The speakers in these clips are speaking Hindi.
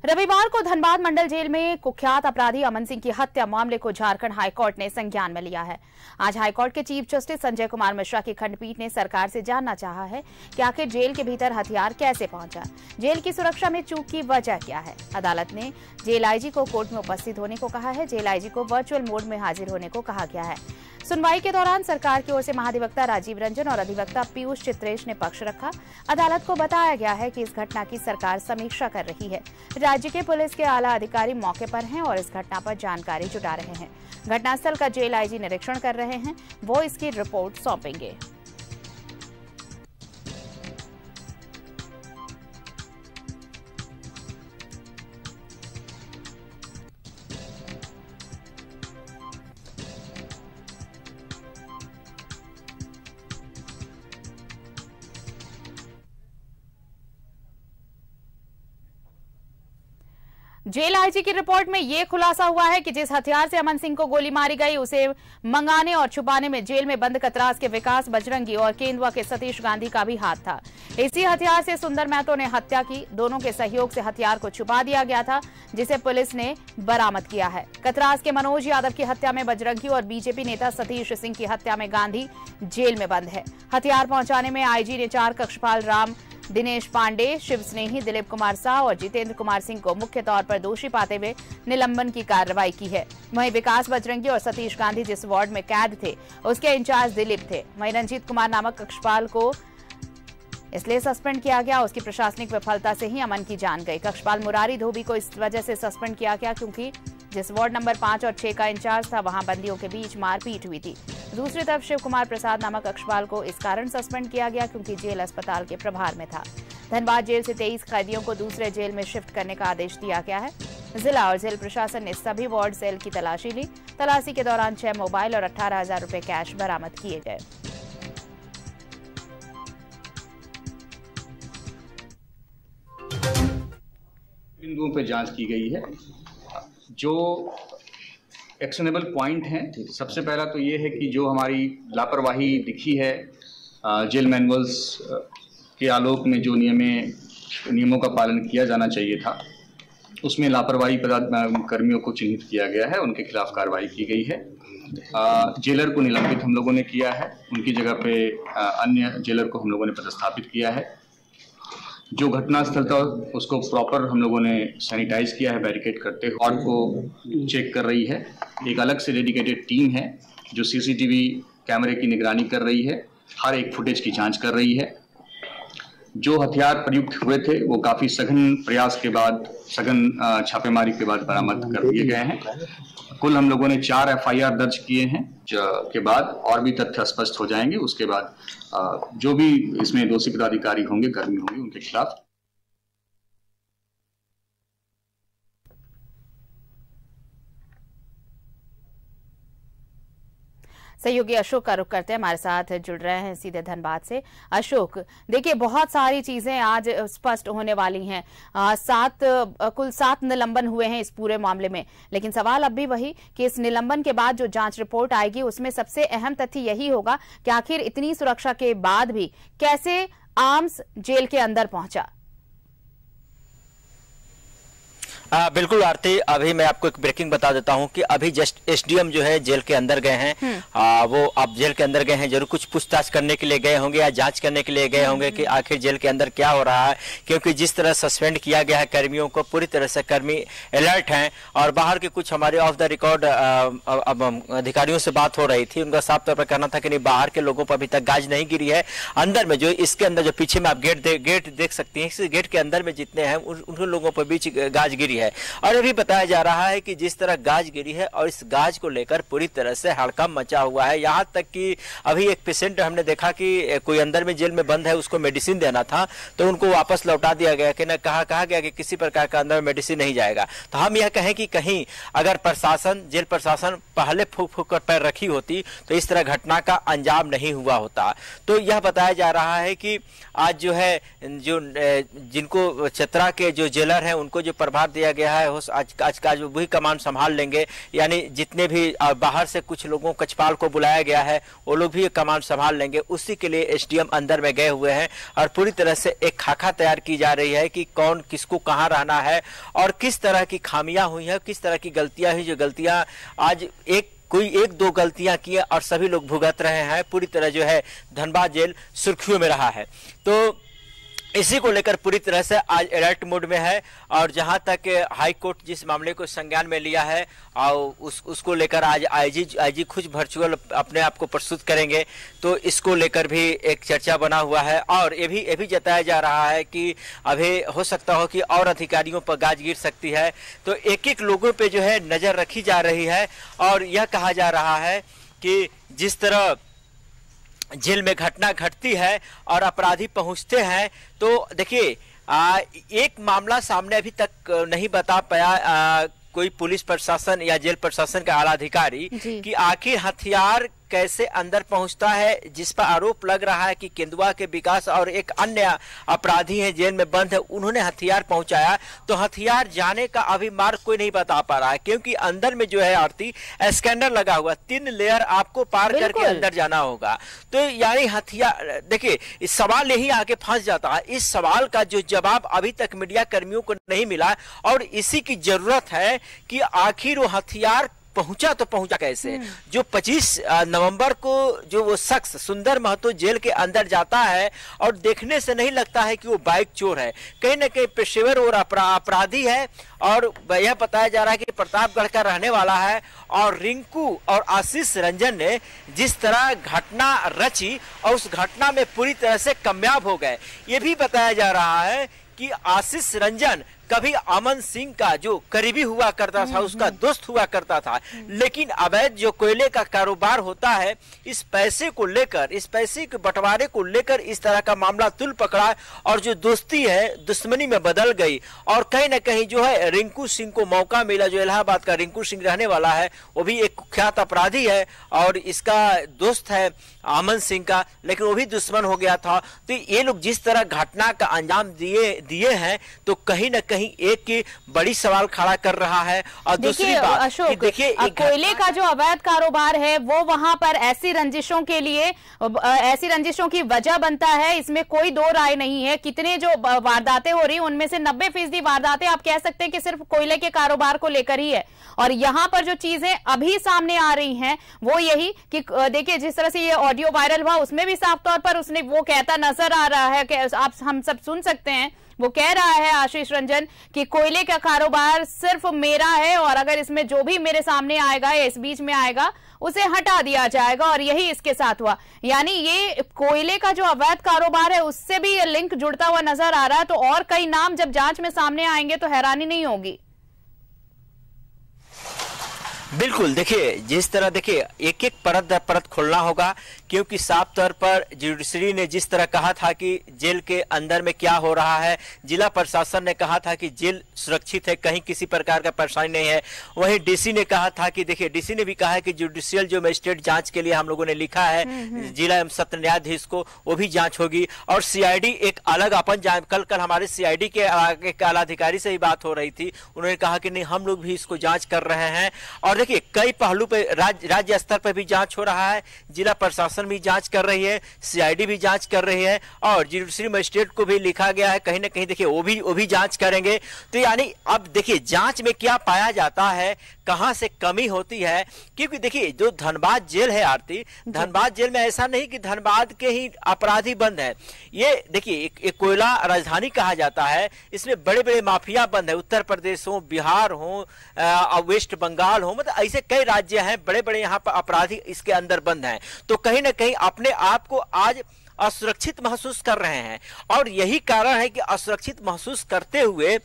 रविवार को धनबाद मंडल जेल में कुख्यात अपराधी अमन सिंह की हत्या मामले को झारखंड हाईकोर्ट ने संज्ञान में लिया है। आज हाईकोर्ट के चीफ जस्टिस संजय कुमार मिश्रा की खंडपीठ ने सरकार से जानना चाहा है कि आखिर जेल के भीतर हथियार कैसे पहुंचा, जेल की सुरक्षा में चूक की वजह क्या है। अदालत ने जेल आईजी को कोर्ट में उपस्थित होने को कहा है। जेल आईजी को वर्चुअल मोड में हाजिर होने को कहा गया है। सुनवाई के दौरान सरकार की ओर से महाधिवक्ता राजीव रंजन और अधिवक्ता पीयूष चित्रेश ने पक्ष रखा। अदालत को बताया गया है कि इस घटना की सरकार समीक्षा कर रही है। राज्य के पुलिस के आला अधिकारी मौके पर हैं और इस घटना पर जानकारी जुटा रहे हैं। घटनास्थल का जेल आईजी निरीक्षण कर रहे हैं, वो इसकी रिपोर्ट सौंपेंगे। जेल आईजी की रिपोर्ट में यह खुलासा हुआ है कि जिस हथियार से अमन सिंह को गोली मारी गई, उसे मंगाने और छुपाने में जेल में बंद कतरास के विकास बजरंगी और केंदुआ के सतीश गांधी का भी हाथ था। इसी हथियार से सुंदर महतो ने हत्या की। दोनों के सहयोग से हथियार को छुपा दिया गया था, जिसे पुलिस ने बरामद किया है। कतरास के मनोज यादव की हत्या में बजरंगी और बीजेपी नेता सतीश सिंह की हत्या में गांधी जेल में बंद है। हथियार पहुंचाने में आईजी ने 4 कक्षपाल राम, दिनेश पांडे, शिव स्नेही, दिलीप कुमार शाह और जितेंद्र कुमार सिंह को मुख्य तौर पर दोषी पाते हुए निलंबन की कार्रवाई की है। वहीं विकास बजरंगी और सतीश गांधी जिस वार्ड में कैद थे, उसके इंचार्ज दिलीप थे। वहीं रंजीत कुमार नामक कक्षपाल को इसलिए सस्पेंड किया गया, उसकी प्रशासनिक विफलता से ही अमन की जान गई। कक्षपाल मुरारी धोबी को इस वजह से सस्पेंड किया गया क्योंकि जिस वार्ड नंबर 5 और 6 का इंचार्ज था, वहां बंदियों के बीच मारपीट हुई थी। दूसरी तरफ शिव कुमार प्रसाद नामक कक्षपाल को इस कारण सस्पेंड किया गया क्योंकि जेल अस्पताल के प्रभार में था। धनबाद जेल से 23 कैदियों को दूसरे जेल में शिफ्ट करने का आदेश दिया गया है। जिला और जेल प्रशासन ने सभी वार्ड सेल की तलाशी ली। तलाशी के दौरान 6 मोबाइल और 18,000 रुपए कैश बरामद किए गए। बिंदुओं पर जांच की गई है। जो एक्शनेबल पॉइंट हैं, सबसे पहला तो ये है कि जो हमारी लापरवाही दिखी है जेल मैनुअल्स के आलोक में, जो नियमों का पालन किया जाना चाहिए था, उसमें लापरवाही कर्मियों को चिन्हित किया गया है। उनके खिलाफ कार्रवाई की गई है। जेलर को निलंबित हम लोगों ने किया है। उनकी जगह पे अन्य जेलर को हम लोगों ने पदस्थापित किया है। जो घटनास्थल था उसको प्रॉपर हम लोगों ने सैनिटाइज किया है, बैरिकेड करते हुए। और को चेक कर रही है। एक अलग से डेडिकेटेड टीम है जो सीसीटीवी कैमरे की निगरानी कर रही है, हर एक फुटेज की जांच कर रही है। जो हथियार प्रयुक्त हुए थे वो काफी सघन प्रयास के बाद, सघन छापेमारी के बाद बरामद कर दिए गए हैं। कुल हम लोगों ने 4 FIR दर्ज किए हैं, के बाद और भी तथ्य स्पष्ट हो जाएंगे। उसके बाद जो भी इसमें दोषी पदाधिकारी होंगे, कर्मी होंगे, उनके खिलाफ सहयोगी अशोक का रुख करते हैं, हमारे साथ जुड़ रहे हैं सीधे धनबाद से। अशोक, देखिए बहुत सारी चीजें आज स्पष्ट होने वाली हैं। कुल 7 निलंबन हुए हैं इस पूरे मामले में, लेकिन सवाल अब भी वही कि इस निलंबन के बाद जो जांच रिपोर्ट आएगी उसमें सबसे अहम तथ्य यही होगा कि आखिर इतनी सुरक्षा के बाद भी कैसे आर्म्स जेल के अंदर पहुंचा। बिल्कुल आरती, अभी मैं आपको एक ब्रेकिंग बता देता हूं कि अभी जस्ट एसडीएम जो है जेल के अंदर गए हैं। वो अब जेल के अंदर गए हैं, जरूर कुछ पूछताछ करने के लिए गए होंगे या जांच करने के लिए गए होंगे कि आखिर जेल के अंदर क्या हो रहा है, क्योंकि जिस तरह सस्पेंड किया गया है कर्मियों को, पूरी तरह से कर्मी अलर्ट हैं। और बाहर के कुछ हमारे ऑफ द रिकॉर्ड अधिकारियों से बात हो रही थी, उनका साफ तौर पर कहना था कि नहीं, बाहर के लोगों पर अभी तक गाज नहीं गिरी है। अंदर में जो इसके अंदर जो पीछे में आप गेट देख सकती हैं, इस गेट के अंदर में जितने हैं उन लोगों पर बीच गाज गिरी है। और अभी बताया जा रहा है कि जिस तरह गाज गिरी है और इस गाज को लेकर पूरी तरह से हड़कंप मचा हुआ है। यहाँ तक कि अभी एक पेशेंट हमने देखा कि कोई अंदर में जेल में बंद है, उसको मेडिसिन देना था तो उनको वापस लौटा दिया गया कि न कहा गया कि किसी प्रकार का अंदर मेडिसिन नहीं जाएगा। तो हम यह कहें कि कहीं अगर जेल प्रशासन पहले फूक कर पैर रखी होती तो इस तरह घटना का अंजाम नहीं हुआ होता। तो यह बताया जा रहा है कि आज जो है जिनको चतरा के जो जेलर है उनको जो प्रभार दिया दिया गया है, आज वही कमान संभाल लेंगे, यानी जितने भी बाहर से कुछ लोगों कचपाल को बुलाया गया है वो लोग भी कमान संभाल लेंगे। उसी के लिए एसडीएम अंदर में गए हुए हैं और पूरी तरह से एक खाका तैयार की जा रही है कि कौन किसको कहाँ रहना है और किस तरह की खामियां हुई है, किस तरह की गलतियां हुई, जो गलतियां आज कोई एक दो गलतियां की और सभी लोग भुगत रहे हैं। पूरी तरह जो है धनबाद जेल सुर्खियों में रहा है, तो इसी को लेकर पूरी तरह से आज अलर्ट मोड में है। और जहां तक हाई कोर्ट जिस मामले को संज्ञान में लिया है और उसको लेकर आज आईजी खुद वर्चुअल अपने आप को प्रस्तुत करेंगे, तो इसको लेकर भी एक चर्चा बना हुआ है। और ये भी जताया जा रहा है कि अभी हो सकता हो कि और अधिकारियों पर गाज गिर सकती है, तो एक एक लोगों पे जो है नजर रखी जा रही है। और यह कहा जा रहा है कि जिस तरह जेल में घटना घटती है और अपराधी पहुंचते हैं, तो देखिए एक मामला सामने अभी तक नहीं बता पाया कोई पुलिस प्रशासन या जेल प्रशासन का आला अधिकारी कि आखिर हथियार कैसे अंदर पहुंचता है, जिस पर आरोप लग रहा है कि केंदुआ के विकास और एक अन्य अपराधी हैं जेल में बंद है, उन्होंने हथियार पहुंचाया। तो हथियार जाने का अभी मार्ग कोई नहीं बता पा रहा है, क्योंकि अंदर में जो है आरती स्कैनर लगा हुआ, 3 लेयर आपको पार करके अंदर जाना होगा। तो यानी हथियार, देखिए इस सवाल यही आके फंस जाता है। इस सवाल का जो जवाब अभी तक मीडिया कर्मियों को नहीं मिला और इसी की जरूरत है कि आखिर वो हथियार पहुंचा तो पहुंचा कैसे। जो 25 नवंबर को जो वो शख्स सुंदर महतो जेल के अंदर जाता है और देखने से नहीं लगता है कि वो बाइक चोर है, कहीं ना कहीं पेशेवर और अपराधी है। और यह बताया जा रहा है कि प्रतापगढ़ का रहने वाला है। और रिंकू और आशीष रंजन ने जिस तरह घटना रची और उस घटना में पूरी तरह से कामयाब हो गए। ये भी बताया जा रहा है कि आशीष रंजन कभी अमन सिंह का जो करीबी हुआ करता था, उसका दोस्त हुआ करता था, लेकिन अवैध जो कोयले का कारोबार होता है, इस पैसे को लेकर, इस पैसे के बंटवारे को लेकर इस तरह का मामला तुल पकड़ा और जो दोस्ती है दुश्मनी में बदल गई। और कहीं ना कहीं जो है रिंकू सिंह को मौका मिला, जो इलाहाबाद का रिंकू सिंह रहने वाला है, वो भी एक कुख्यात अपराधी है और इसका दोस्त है अमन सिंह का, लेकिन वो भी दुश्मन हो गया था। तो ये लोग जिस तरह घटना का अंजाम दिए हैं, तो कहीं ना कहीं एक की बड़ी सवाल खड़ा कर रहा है। और दूसरी बात अशोक, देखिए कोयले का जो अवैध कारोबार है वो वहां पर ऐसी रंजिशों के लिए, ऐसी रंजिशों की वजह बनता है, इसमें कोई दो राय नहीं है। कितने जो वारदातें हो रही, उनमें से 90% वारदातें आप कह सकते हैं कि सिर्फ कोयले के कारोबार को लेकर ही है। और यहाँ पर जो चीजें अभी सामने आ रही हैं वो यही कि देखिए जिस तरह से ये ऑडियो वायरल हुआ, उसमें भी साफ तौर पर उसने वो कहता नजर आ रहा है कि आप हम सब सुन सकते हैं। वो कह रहा है आशीष रंजन कि कोयले का कारोबार सिर्फ मेरा है और अगर इसमें जो भी मेरे सामने आएगा या इस बीच में आएगा उसे हटा दिया जाएगा। और यही इसके साथ हुआ, यानी ये कोयले का जो अवैध कारोबार है उससे भी ये लिंक जुड़ता हुआ नजर आ रहा है। तो और कई नाम जब जांच में सामने आएंगे तो हैरानी नहीं होगी। बिल्कुल, देखिए जिस तरह देखिए एक एक परत दर परत खोलना होगा, क्योंकि साफ तौर पर जुडिशरी ने जिस तरह कहा था कि जेल के अंदर में क्या हो रहा है, जिला प्रशासन ने कहा था कि जेल सुरक्षित है, कहीं किसी प्रकार का परेशानी नहीं है। वहीं डीसी ने कहा था कि देखिए डीसी ने भी कहा है कि जुडिशियल जो मजिस्ट्रेट जांच के लिए हम लोगों ने लिखा है जिला एवं सत्र न्यायाधीश को, वो भी जांच होगी। और सीआईडी एक अलग अपन कल हमारे सीआईडी के आला अधिकारी से ही बात हो रही थी, उन्होंने कहा कि नहीं हम लोग भी इसको जांच कर रहे हैं। और देखिए कई पहलू पे राज्य स्तर पर भी जांच हो रहा है, जिला प्रशासन भी जांच कर रही है, सीआईडी भी जांच कर रही है और जुडिशरी मजिस्ट्रेट को भी लिखा गया है, कहीं ना कहीं देखिए वो भी जांच करेंगे। तो यानी अब देखिए जांच में क्या पाया जाता है, कहां से कमी होती है। क्योंकि देखिए जो धनबाद जेल है आरती, धनबाद जेल में ऐसा नहीं कि धनबाद के ही अपराधी बंद है। ये देखिए एक कोयला राजधानी कहा जाता है, इसमें बड़े बड़े माफिया बंद है, उत्तर प्रदेश हो, बिहार हो, वेस्ट बंगाल हो, मतलब ऐसे कई राज्य हैं, बड़े बड़े यहाँ पर अपराधी इसके अंदर बंद हैं। तो कहीं ना कहीं अपने आप को आज असुरक्षित महसूस कर रहे हैं। और यही कारण है कि असुरक्षित महसूस करते हुए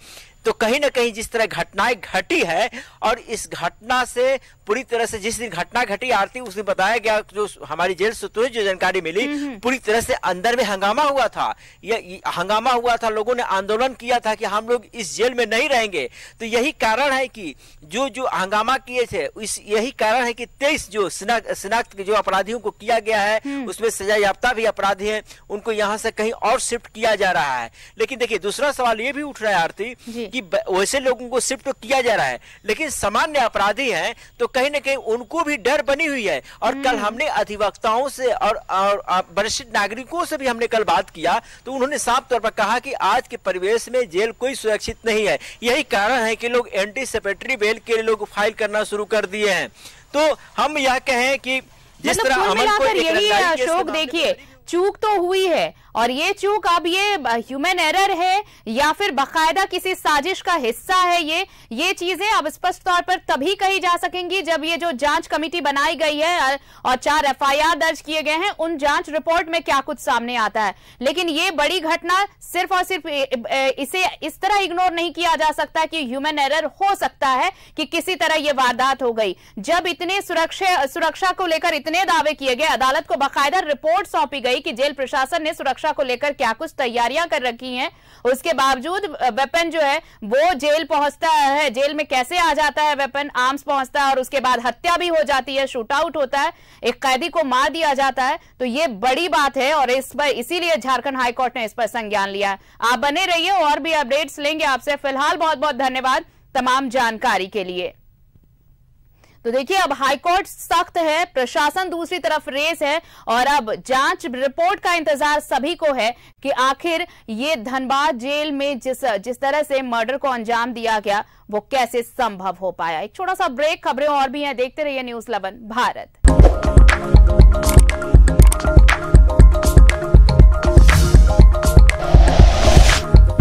तो कहीं ना कहीं जिस तरह घटनाएं घटी है, और इस घटना से पूरी तरह से जिस दिन घटना घटी आरती उस दिन बताया गया, जो हमारी जेल सूत्रों से जो जानकारी मिली, पूरी तरह से अंदर में हंगामा हुआ था। ये हंगामा हुआ था, लोगों ने आंदोलन किया था कि हम लोग इस जेल में नहीं रहेंगे। तो यही कारण है कि जो हंगामा किए थे, यही कारण है कि 23 जो शिनाख्त जो अपराधियों को किया गया है, उसमें सजा याफ्ता भी अपराधी हैं, उनको यहाँ से कहीं और शिफ्ट किया जा रहा है। लेकिन देखिए दूसरा सवाल ये भी उठ रहा है आरती कि वैसे लोगों को शिफ्ट तो किया जा रहा है, लेकिन सामान्य अपराधी हैं तो कहीं ना कहीं उनको भी डर बनी हुई है। और कल हमने अधिवक्ताओं से और वरिष्ठ नागरिकों से भी हमने कल बात किया, तो उन्होंने साफ तौर पर कहा कि आज के परिवेश में जेल कोई सुरक्षित नहीं है। यही कारण है कि लोग एंटीसिपेटरी बेल के लिए लोग फाइल करना शुरू कर दिए हैं। तो हम यह कहें कि जिस तरह अमल को यही है अशोक, देखिए चूक तो हुई है, और ये चूक अब ये ह्यूमन एरर है या फिर बाकायदा किसी साजिश का हिस्सा है, ये चीजें अब स्पष्ट तौर पर तभी कही जा सकेंगी जब ये जो जांच कमेटी बनाई गई है और 4 FIR दर्ज किए गए हैं, उन जांच रिपोर्ट में क्या कुछ सामने आता है। लेकिन ये बड़ी घटना सिर्फ और सिर्फ इसे इस तरह इग्नोर नहीं किया जा सकता कि ह्यूमन एरर हो सकता है कि किसी तरह ये वारदात हो गई। जब इतने सुरक्षा को लेकर इतने दावे किए गए, अदालत को बाकायदा रिपोर्ट सौंपी गई कि जेल प्रशासन ने सुरक्षा को लेकर क्या कुछ तैयारियां कर रखी हैं, उसके बावजूद वेपन जो है वो जेल पहुंचता है। जेल में कैसे आ जाता है वेपन, आर्म्स पहुंचता है और उसके बाद हत्या भी हो जाती है, शूट आउट होता है, एक कैदी को मार दिया जाता है। तो ये बड़ी बात है और इस पर इसीलिए झारखंड हाईकोर्ट ने इस पर संज्ञान लिया है। आप बने रहिए, और भी अपडेट्स लेंगे आपसे। फिलहाल बहुत बहुत धन्यवाद तमाम जानकारी के लिए। तो देखिए, अब हाईकोर्ट सख्त है, प्रशासन दूसरी तरफ रेस है, और अब जांच रिपोर्ट का इंतजार सभी को है कि आखिर ये धनबाद जेल में जिस तरह से मर्डर को अंजाम दिया गया वो कैसे संभव हो पाया। एक छोटा सा ब्रेक, खबरें और भी हैं, देखते रहिए news 11 Bharat.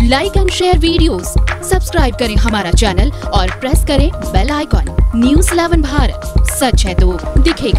Like and share videos, subscribe करें हमारा चैनल और प्रेस करें बेल आइकॉन। न्यूज़ 11 भारत, सच है तो दिखेगा।